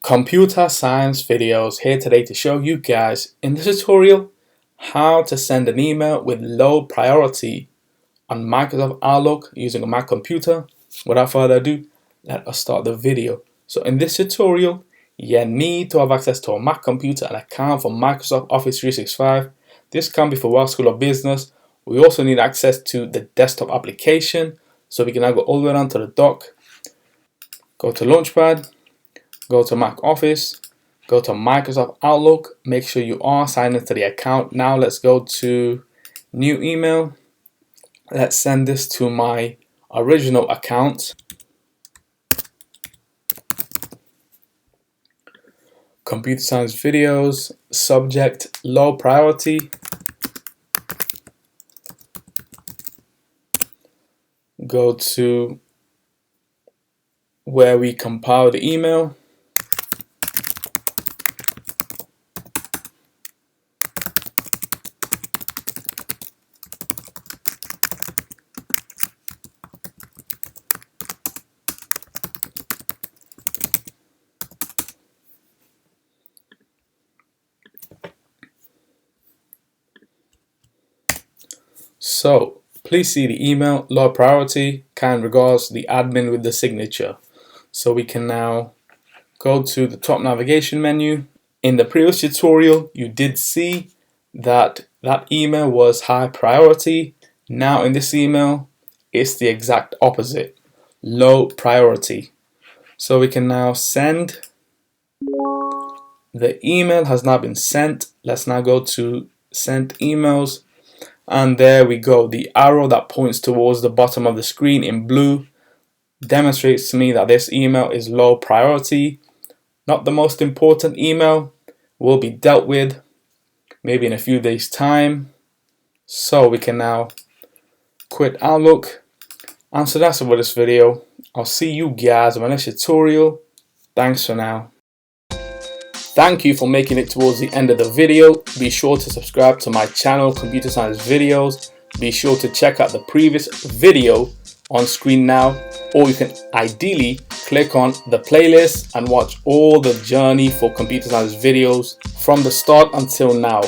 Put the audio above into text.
Computer Science Videos here today to show you guys in this tutorial how to send an email with low priority on Microsoft Outlook using a Mac computer. Without further ado, let us start the video. So in this tutorial, you need to have access to a Mac computer and account for Microsoft Office 365. This can be for work, school or business. We also need access to the desktop application. So we can now go all the way down to the dock, go to Launchpad, go to Mac Office, go to Microsoft Outlook, make sure you are signed into the account. Now let's go to new email. Let's send this to my original account. Computer Science Videos, subject low priority. Go to where we compile the email. So please see the email, low priority, kind regards, the admin with the signature. So we can now go to the top navigation menu. In the previous tutorial, you did see that email was high priority. Now in this email, it's the exact opposite, low priority. So we can now send. The email has now been sent. Let's now go to sent emails. And there we go. The arrow that points towards the bottom of the screen in blue demonstrates to me that this email is low priority. Not the most important email, will be dealt with maybe in a few days time. So we can now quit Outlook. And so that's it for this video. I'll see you guys in my next tutorial. Thanks for now. Thank you for making it towards the end of the video. Be sure to subscribe to my channel, Computer Science Videos. Be sure to check out the previous video on screen now, or you can ideally click on the playlist and watch all the journey for Computer Science Videos from the start until now.